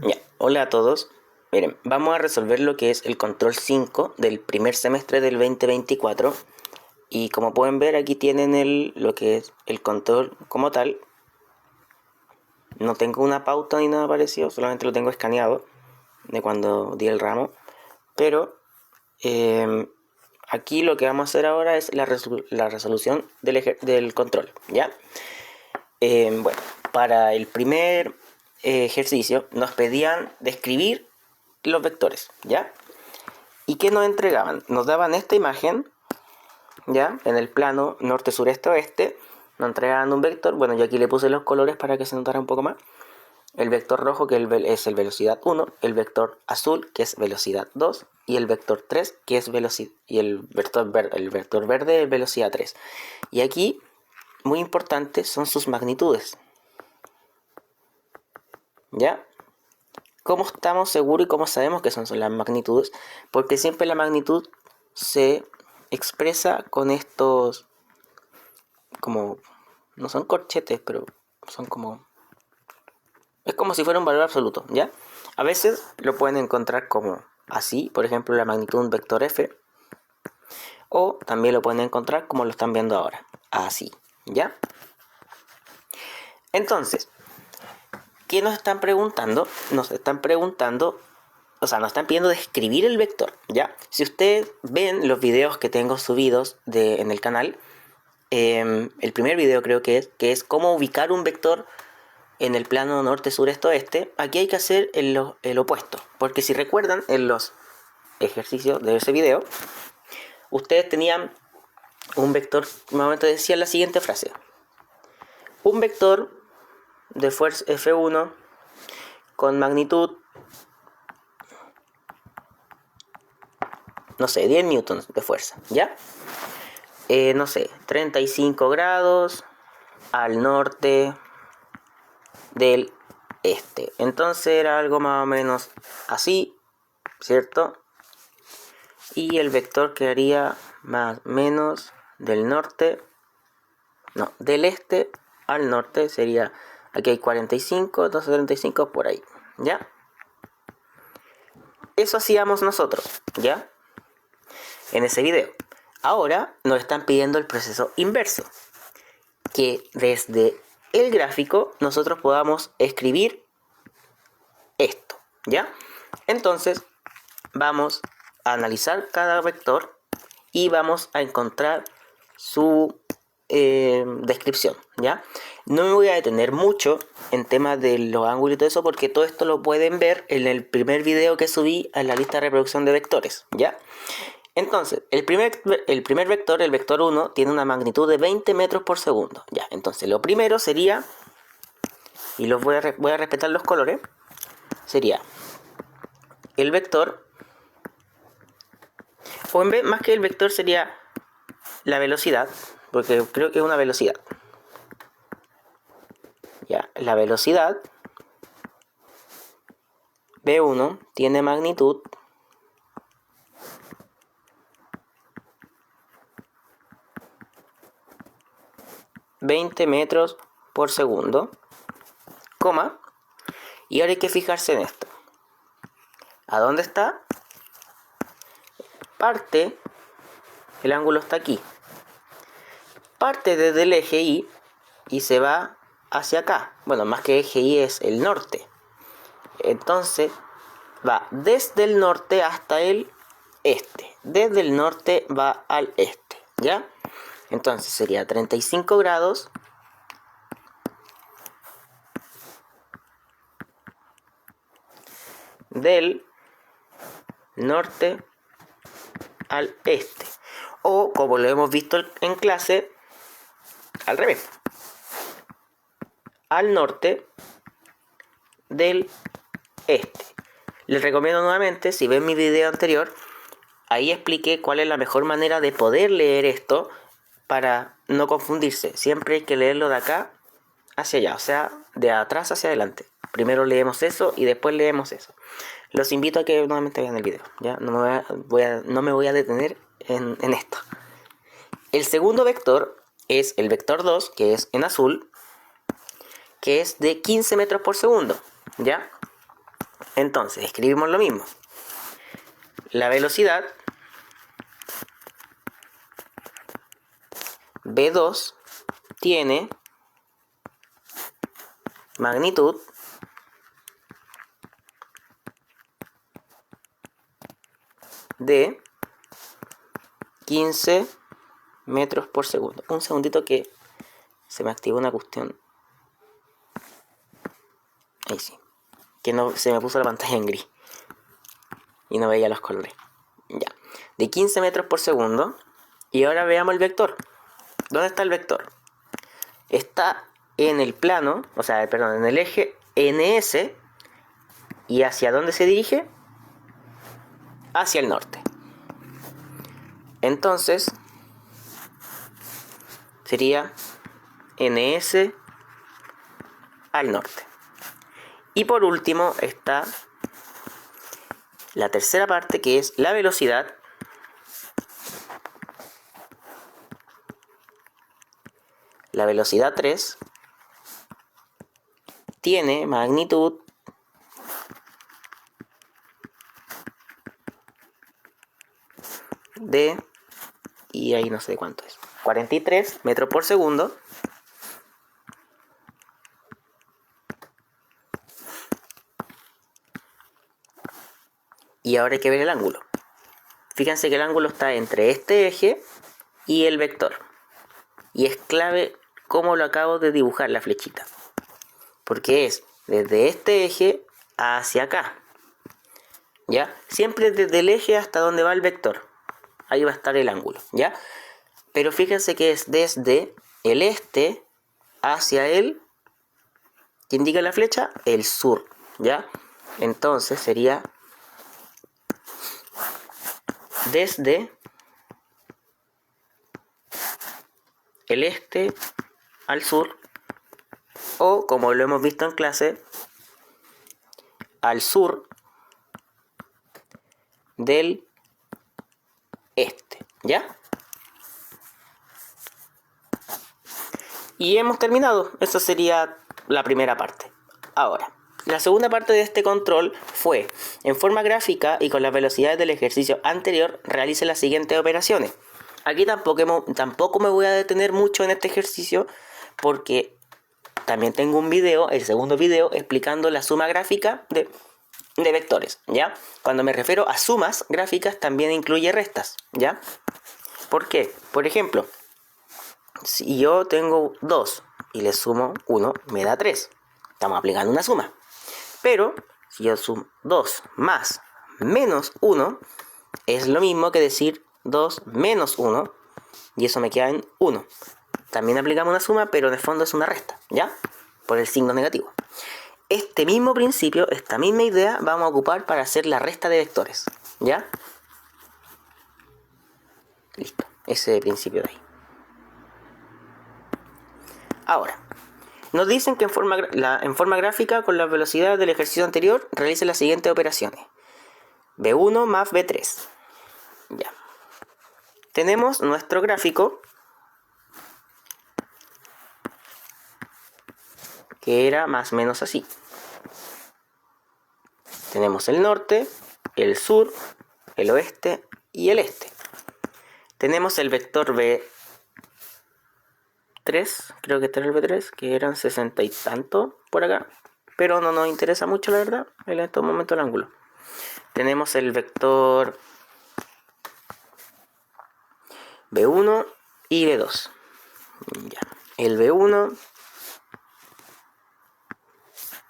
Ya, hola a todos. Miren, vamos a resolver lo que es el control 5 del primer semestre del 2024. Y como pueden ver, aquí tienen lo que es el control como tal. No tengo una pauta ni nada parecido, solamente lo tengo escaneado de cuando di el ramo. Pero aquí lo que vamos a hacer ahora es la resolución del control, ¿ya? Bueno, para el primer ejercicio nos pedían describir los vectores, ¿ya? ¿Y qué nos entregaban? Nos daban esta imagen, ¿ya? En el plano norte, sureste, oeste. Nos entregaban un vector. Bueno, yo aquí le puse los colores para que se notara un poco más. El vector rojo, que es el velocidad 1. El vector azul, que es velocidad 2. Y el vector 3, que es velocidad. Y el vector verde es velocidad 3. Y aquí, muy importante, son sus magnitudes, ¿ya? ¿Cómo estamos seguros y cómo sabemos que son las magnitudes? Porque siempre la magnitud se expresa con estos, como, no son corchetes, pero son como, es como si fuera un valor absoluto, ¿ya? A veces lo pueden encontrar como así, por ejemplo, la magnitud de un vector f, o también lo pueden encontrar como lo están viendo ahora, así, ¿ya? Entonces, ¿qué nos están preguntando? Nos están preguntando, o sea, nos están pidiendo describir el vector, ¿ya? Si ustedes ven los videos que tengo subidos en el canal, el primer video creo que es cómo ubicar un vector en el plano norte, sureste, oeste. Aquí hay que hacer el opuesto, porque si recuerdan en los ejercicios de ese video, ustedes tenían un vector, normalmente decía la siguiente frase: un vector de fuerza F1 con magnitud, no sé, 10 newtons de fuerza, ¿ya? No sé, 35 grados al norte del este. Entonces era algo más o menos así, ¿cierto? Y el vector quedaría más o menos del norte, no, del este al norte sería, aquí hay 45, entonces 35 por ahí, ¿ya? Eso hacíamos nosotros, ¿ya? En ese video. Ahora nos están pidiendo el proceso inverso, que desde el gráfico nosotros podamos escribir esto, ¿ya? Entonces vamos a analizar cada vector y vamos a encontrar su descripción, ¿ya? No me voy a detener mucho en temas de los ángulos y todo eso, porque todo esto lo pueden ver en el primer video que subí a la lista de reproducción de vectores, ¿ya? Entonces, el primer vector, el vector 1, tiene una magnitud de 20 metros por segundo. Ya, entonces lo primero sería, y voy a respetar los colores, sería el vector, o en vez, más que el vector sería la velocidad, porque creo que es una velocidad. Ya, la velocidad V1 tiene magnitud 20 metros por segundo, coma, y ahora hay que fijarse en esto. ¿A dónde está? Parte, el ángulo está aquí, parte desde el eje Y y se va hacia acá. Bueno, más que eje Y es el norte. Entonces va desde el norte hasta el este. Desde el norte va al este, ¿ya? Entonces sería 35 grados del norte al este. O, como lo hemos visto en clase, al revés. Al norte del este. Les recomiendo nuevamente, si ven mi video anterior, ahí expliqué cuál es la mejor manera de poder leer esto para no confundirse. Siempre hay que leerlo de acá hacia allá, o sea, de atrás hacia adelante. Primero leemos eso y después leemos eso. Los invito a que nuevamente vean el video, ¿ya? No me voy a detener en esto. El segundo vector es el vector 2, que es en azul, que es de 15 metros por segundo, ¿ya? Entonces, escribimos lo mismo. La velocidad V2 tiene magnitud de 15 metros por segundo. Un segundito que se me activó una cuestión. Ahí sí. Que no se me puso la pantalla en gris. Y no veía los colores. Ya. De 15 metros por segundo. Y ahora veamos el vector. ¿Dónde está el vector? Está en el plano, en el eje NS. ¿Y hacia dónde se dirige? Hacia el norte. Entonces, sería NS al norte. Y por último está la tercera parte, que es la velocidad. La velocidad 3 tiene magnitud de, y ahí no sé cuánto es, 43 metros por segundo. Y ahora hay que ver el ángulo. Fíjense que el ángulo está entre este eje y el vector. Y es clave cómo lo acabo de dibujar la flechita. Porque es desde este eje hacia acá. ¿Ya? Siempre desde el eje hasta donde va el vector. Ahí va a estar el ángulo. ¿Ya? Pero fíjense que es desde el este hacia el, ¿qué indica la flecha? El sur. ¿Ya? Entonces sería desde el este al sur, o como lo hemos visto en clase, al sur del este, ¿ya? Y hemos terminado. Esa sería la primera parte. Ahora, la segunda parte de este control fue: en forma gráfica y con las velocidades del ejercicio anterior, realice las siguientes operaciones. Aquí tampoco me voy a detener mucho en este ejercicio, porque también tengo un video, el segundo video, explicando la suma gráfica de vectores, ¿ya? Cuando me refiero a sumas gráficas, también incluye restas, ¿ya? ¿Por qué? Por ejemplo, si yo tengo 2 y le sumo 1, me da 3. Estamos aplicando una suma. Pero si yo sumo 2 más menos 1, es lo mismo que decir 2 menos 1, y eso me queda en 1. También aplicamos una suma, pero en el fondo es una resta, ¿ya? Por el signo negativo. Este mismo principio, esta misma idea, vamos a ocupar para hacer la resta de vectores, ¿ya? Listo, ese principio de ahí. Ahora, nos dicen que en forma gráfica, con las velocidades del ejercicio anterior, realice las siguientes operaciones. V1 más V3. Ya. Tenemos nuestro gráfico, que era más o menos así. Tenemos el norte, el sur, el oeste y el este. Tenemos el vector V3, creo que este era el V3, que eran 60 y tanto por acá, pero no nos interesa mucho, la verdad, en estos momentos el ángulo. Tenemos el vector V1 y V2. Ya. El V1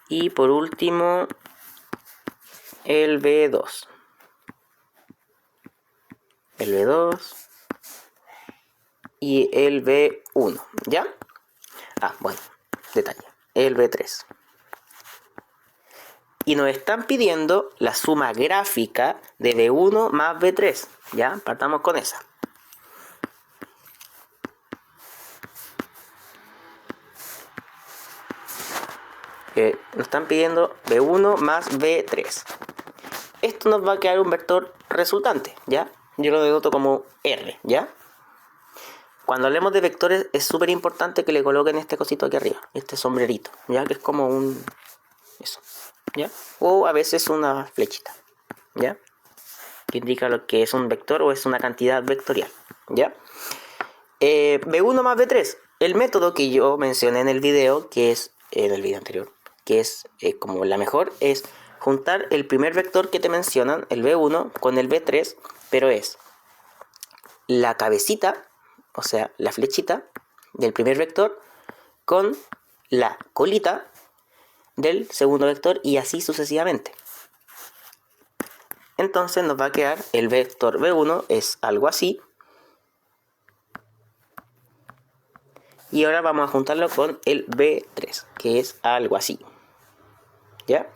y por último el V2. El V2 y el V1, ¿ya? Bueno, detalle, el V3. Y nos están pidiendo la suma gráfica de V1 más V3, ¿ya? Partamos con esa. Nos están pidiendo V1 más V3. Esto nos va a quedar un vector resultante, ¿ya? Yo lo denoto como R, ¿ya? Cuando hablemos de vectores es súper importante que le coloquen este cosito aquí arriba, este sombrerito, ¿ya? Que es como un... eso. ¿ya? O a veces una flechita, ¿ya? Que indica lo que es un vector o es una cantidad vectorial, ¿ya? B1 más B3, el método que yo mencioné en el video, que es en el video anterior, que es como la mejor, es juntar el primer vector que te mencionan, el B1, con el B3, pero es la cabecita, o sea, la flechita del primer vector con la colita del segundo vector y así sucesivamente. Entonces nos va a quedar el vector B1 es algo así. Y ahora vamos a juntarlo con el B3, que es algo así. ¿Ya?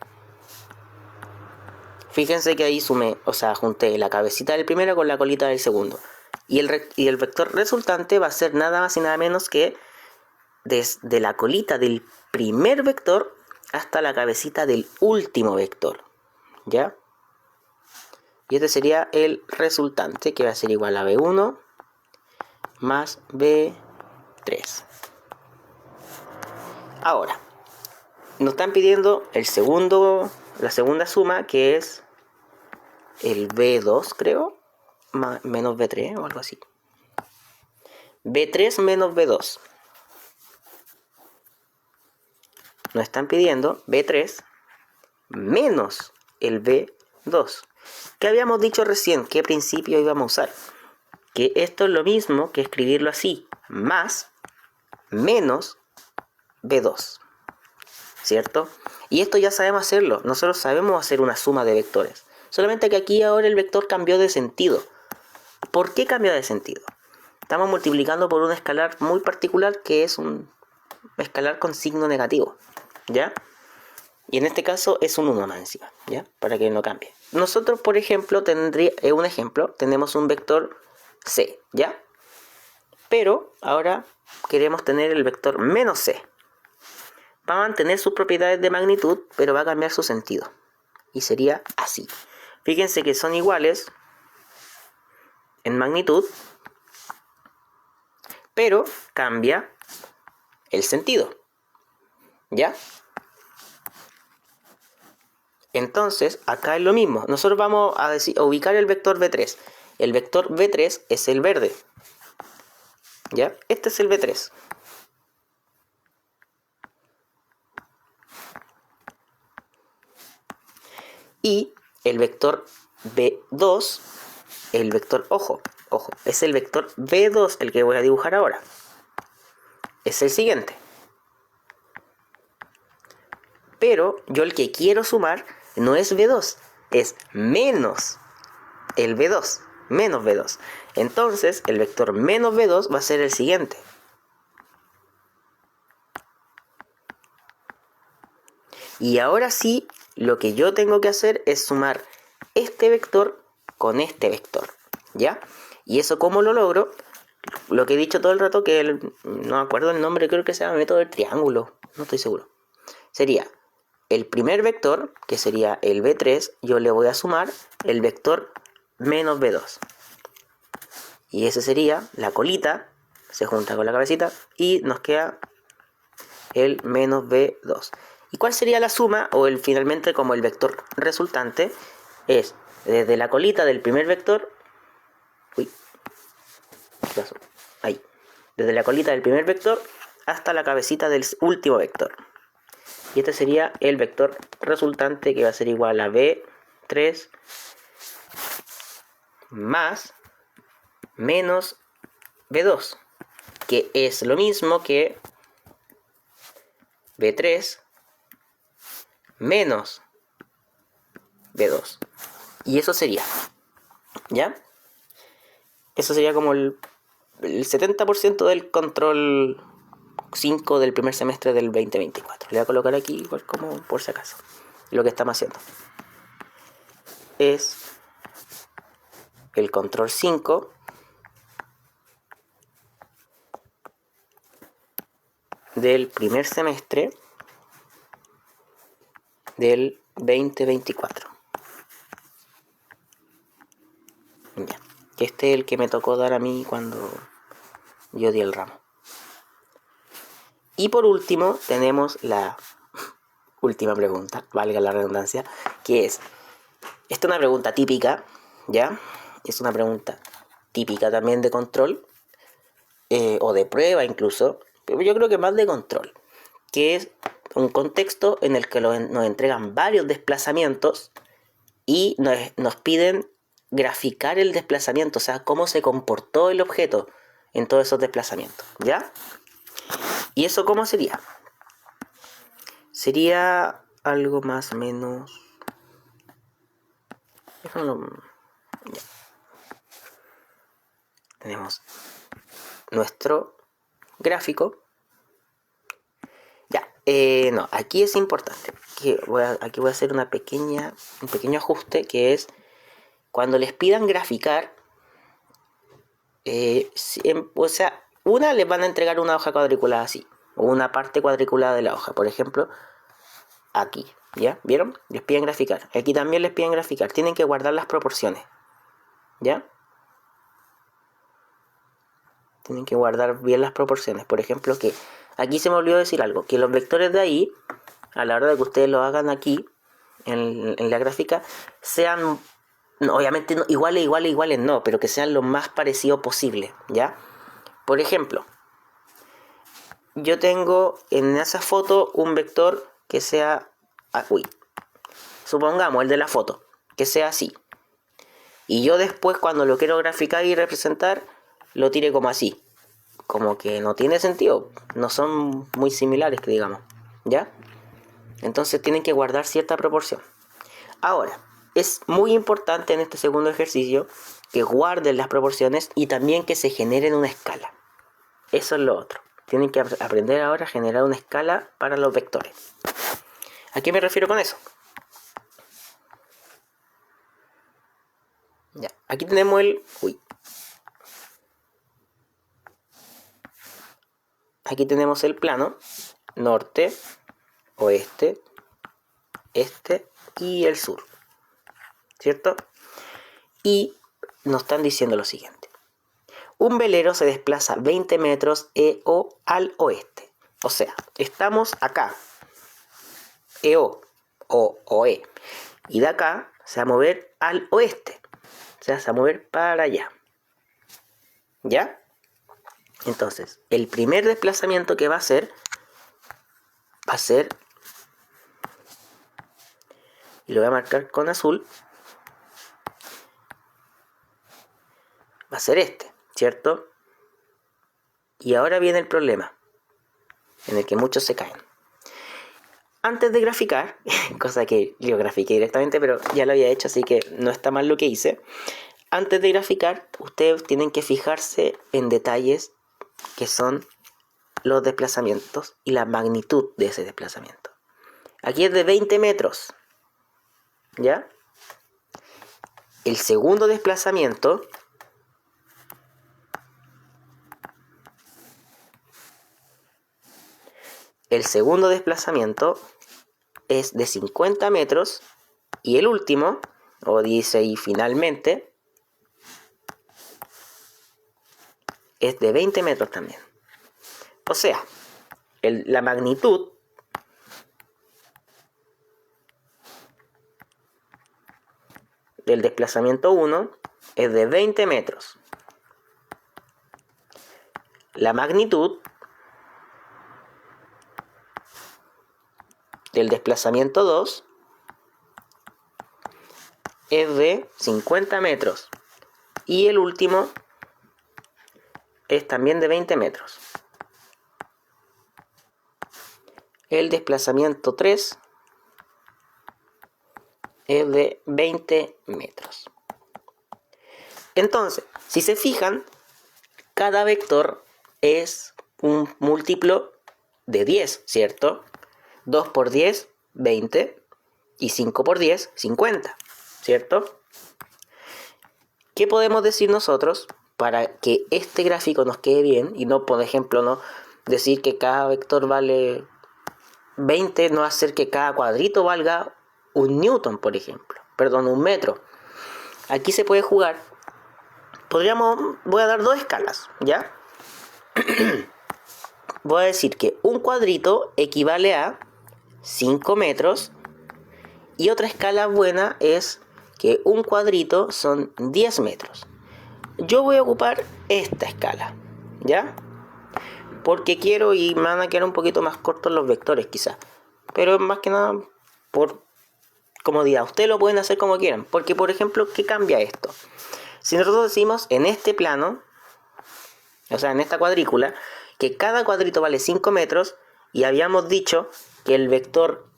Fíjense que ahí sumé, o sea, junté la cabecita del primero con la colita del segundo. Y el vector resultante va a ser nada más y nada menos que desde la colita del primer vector hasta la cabecita del último vector. ¿Ya? Y este sería el resultante, que va a ser igual a B1 más B3. Ahora, nos están pidiendo la segunda suma, que es el B2, creo, menos B3 o algo así. B3 menos B2. Nos están pidiendo B3 menos el B2. ¿Qué habíamos dicho recién? ¿Qué principio íbamos a usar? Que esto es lo mismo que escribirlo así, más, menos B2. ¿Cierto? Y esto ya sabemos hacerlo. Nosotros sabemos hacer una suma de vectores. Solamente que aquí ahora el vector cambió de sentido. ¿Por qué cambió de sentido? Estamos multiplicando por un escalar muy particular que es un escalar con signo negativo. ¿Ya? Y en este caso es un 1 más encima. ¿Ya? Para que no cambie. Nosotros, por ejemplo, tenemos un vector C. ¿Ya? Pero ahora queremos tener el vector menos C. Va a mantener sus propiedades de magnitud, pero va a cambiar su sentido. Y sería así. Fíjense que son iguales en magnitud, pero cambia el sentido. ¿Ya? Entonces, acá es lo mismo. Nosotros vamos a ubicar el vector B3. El vector B3 es el verde. ¿Ya? Este es el B3. Y el vector B2, el vector, ojo, es el vector B2 el que voy a dibujar ahora. Es el siguiente. Pero yo el que quiero sumar no es B2, es menos el B2, menos B2. Entonces, el vector menos B2 va a ser el siguiente. Y ahora sí, lo que yo tengo que hacer es sumar este vector con este vector, ¿ya? ¿Y eso cómo lo logro? Lo que he dicho todo el rato, no me acuerdo el nombre, creo que se llama método del triángulo, no estoy seguro. Sería el primer vector, que sería el B3, yo le voy a sumar el vector menos B2. Y ese sería la colita, se junta con la cabecita, y nos queda el menos B2. ¿Y cuál sería la suma? O finalmente como el vector resultante es desde la colita del primer vector. Ahí. Desde la colita del primer vector hasta la cabecita del último vector. Y este sería el vector resultante, que va a ser igual a B3 más menos B2. Que es lo mismo que B3 menos B2. Y eso sería, ¿ya? Eso sería como el 70% del control 5 del primer semestre del 2024. Le voy a colocar aquí igual como por si acaso. Lo que estamos haciendo es el control 5 del primer semestre del 2024. Ya. Este es el que me tocó dar a mí cuando yo di el ramo. Y por último tenemos la última pregunta, valga la redundancia, que es, esta es una pregunta típica, ¿ya? Es una pregunta típica también de control, o de prueba incluso, pero yo creo que más de control, que es un contexto en el que nos entregan varios desplazamientos y nos piden graficar el desplazamiento, o sea, cómo se comportó el objeto en todos esos desplazamientos, ¿ya? ¿Y eso cómo sería? Sería algo más o menos... Ya. Tenemos nuestro gráfico. Ya, no, aquí es importante. Aquí voy a hacer un pequeño ajuste, que es cuando les pidan graficar, o sea, les van a entregar una hoja cuadriculada así, o una parte cuadriculada de la hoja, por ejemplo, aquí, ¿ya? ¿Vieron? Les piden graficar. Aquí también les piden graficar. Tienen que guardar las proporciones, ¿ya? Tienen que guardar bien las proporciones. Por ejemplo, que aquí se me olvidó decir algo, que los vectores de ahí, a la hora de que ustedes lo hagan aquí, en la gráfica, sean, no, obviamente no, iguales no, pero que sean lo más parecido posible, ¿ya? Por ejemplo, yo tengo en esa foto un vector que sea, supongamos el de la foto, que sea así. Y yo después, cuando lo quiero graficar y representar, lo tire como así. Como que no tiene sentido. No son muy similares, que digamos, ¿ya? Entonces tienen que guardar cierta proporción. Ahora, es muy importante en este segundo ejercicio que guarden las proporciones y también que se generen una escala. Eso es lo otro. Tienen que aprender ahora a generar una escala para los vectores. ¿A qué me refiero con eso? Ya, aquí tenemos Aquí tenemos el plano norte, oeste, este y el sur, ¿cierto? Y nos están diciendo lo siguiente. Un velero se desplaza 20 metros al oeste. O sea, estamos acá, EO o OE. Y de acá se va a mover al oeste. O sea, se va a mover para allá. ¿Ya? Entonces, el primer desplazamiento que va a ser, y lo voy a marcar con azul, va a ser este, ¿cierto? Y ahora viene el problema, en el que muchos se caen. Antes de graficar, cosa que yo grafiqué directamente, pero ya lo había hecho, así que no está mal lo que hice. Antes de graficar, ustedes tienen que fijarse en detalles que son los desplazamientos y la magnitud de ese desplazamiento. Aquí es de 20 metros, ¿ya? El segundo desplazamiento es de 50 metros y el último, o dice y finalmente, es de 20 metros también. O sea, la magnitud del desplazamiento 1 es de 20 metros. La magnitud del desplazamiento 2 es de 50 metros. Y el último es también de 20 metros. El desplazamiento 3 es de 20 metros. Entonces, si se fijan, cada vector es un múltiplo de 10, ¿cierto? 2 por 10, 20. Y 5 por 10, 50, ¿cierto? ¿Qué podemos decir nosotros para que este gráfico nos quede bien? Y no, por ejemplo, no decir que cada vector vale 20, no hacer que cada cuadrito valga un newton, por ejemplo. Perdón, un metro. Aquí se puede jugar. Voy a dar dos escalas, ¿ya? Voy a decir que un cuadrito equivale a 5 metros. Y otra escala buena es que un cuadrito son 10 metros. Yo voy a ocupar esta escala, ¿ya? Porque quiero y me van a quedar un poquito más cortos los vectores quizás. Pero más que nada por comodidad. Ustedes lo pueden hacer como quieran. Porque, por ejemplo, ¿qué cambia esto? Si nosotros decimos en este plano, o sea, en esta cuadrícula, que cada cuadrito vale 5 metros, y habíamos dicho que el vector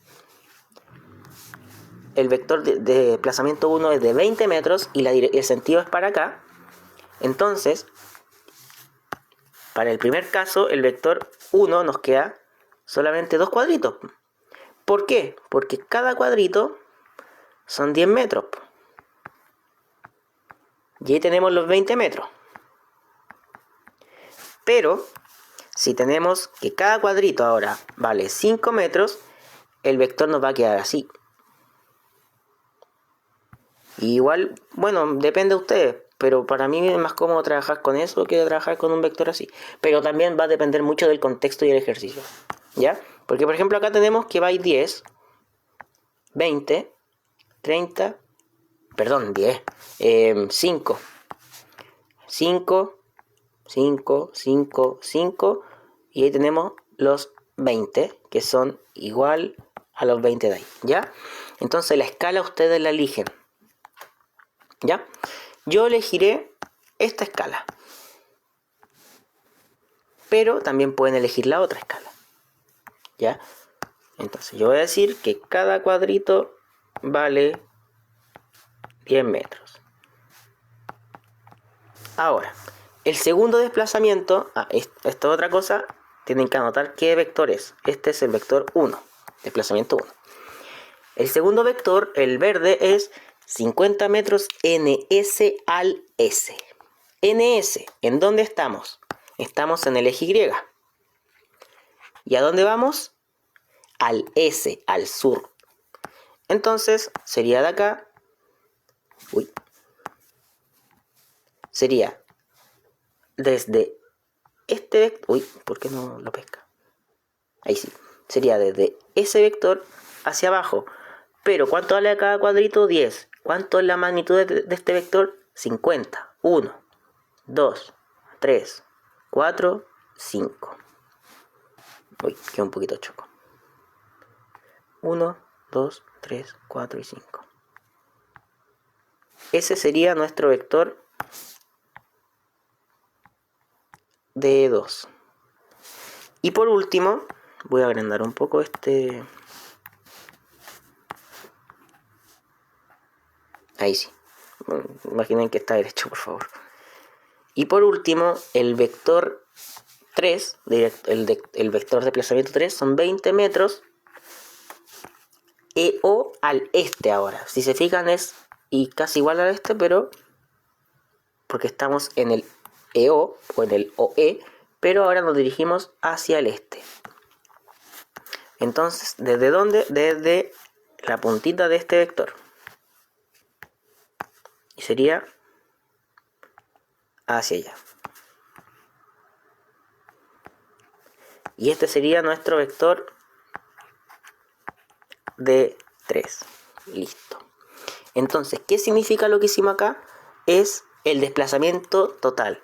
de desplazamiento 1 es de 20 metros y el sentido es para acá, entonces, para el primer caso, el vector 1 nos queda solamente 2 cuadritos. ¿Por qué? Porque cada cuadrito son 10 metros. Y ahí tenemos los 20 metros. Pero, si tenemos que cada cuadrito ahora vale 5 metros, el vector nos va a quedar así. Y igual, bueno, depende de ustedes, pero para mí es más cómodo trabajar con eso que trabajar con un vector así. Pero también va a depender mucho del contexto y el ejercicio, ¿ya? Porque, por ejemplo, acá tenemos que va 10, 20, 30, perdón, 10, 5, 5, 5, 5, 5, y ahí tenemos los 20, que son igual a los 20 de ahí, ¿ya? Entonces la escala ustedes la eligen, ¿ya? Yo elegiré esta escala, pero también pueden elegir la otra escala, ¿ya? Entonces yo voy a decir que cada cuadrito vale 10 metros. Ahora, el segundo desplazamiento, esta es otra cosa, tienen que anotar qué vector es. Este es el vector 1, desplazamiento 1. El segundo vector, el verde, es 50 metros ns al s. ns, ¿en dónde estamos? Estamos en el eje Y. ¿Y a dónde vamos? Al s, al sur. Entonces, sería de acá. Sería desde este vector. ¿Por qué no lo pesca? Ahí sí. Sería desde ese vector hacia abajo. Pero ¿cuánto vale a cada cuadrito? 10. ¿Cuánto es la magnitud de este vector? 50. 1, 2, 3, 4, 5. Queda un poquito choco. 1, 2, 3, 4 y 5. Ese sería nuestro vector de 2. Y por último, voy a agrandar un poco este. Ahí sí. Imaginen que está derecho, por favor. Y por último, el vector 3, el vector de desplazamiento 3, son 20 metros. EO al este ahora. Si se fijan es y casi igual al este, pero porque estamos en el EO o en el OE, pero ahora nos dirigimos hacia el este. Entonces, ¿desde dónde? Desde la puntita de este vector. Y sería hacia allá. Y este sería nuestro vector de 3. Listo. Entonces, ¿qué significa lo que hicimos acá? Es el desplazamiento total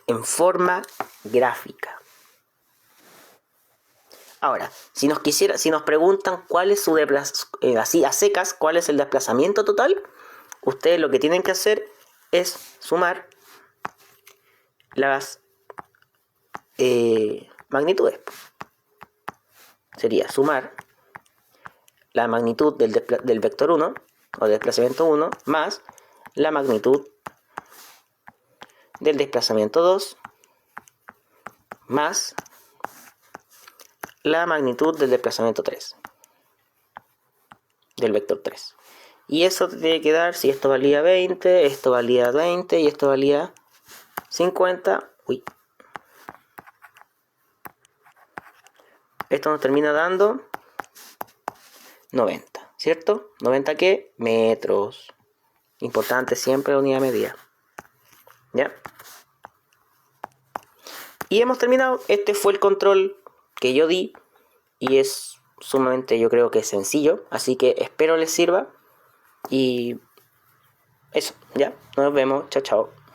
en forma gráfica. Ahora, si nos preguntan cuál es su desplazamiento, así a secas, cuál es el desplazamiento total, ustedes lo que tienen que hacer es sumar las magnitudes. Sería sumar la magnitud del vector 1 o desplazamiento 1 más la magnitud del desplazamiento 2 más la magnitud del desplazamiento 3 del vector 3. Y eso te tiene que dar, si esto valía 20, esto valía 20 y esto valía 50. Esto nos termina dando 90, ¿cierto? ¿90 qué? Metros. Importante siempre la unidad de medida. ¿Ya? Y hemos terminado. Este fue el control que yo di. Y es sumamente yo creo que sencillo, así que espero les sirva y eso, ya, nos vemos, chao chao.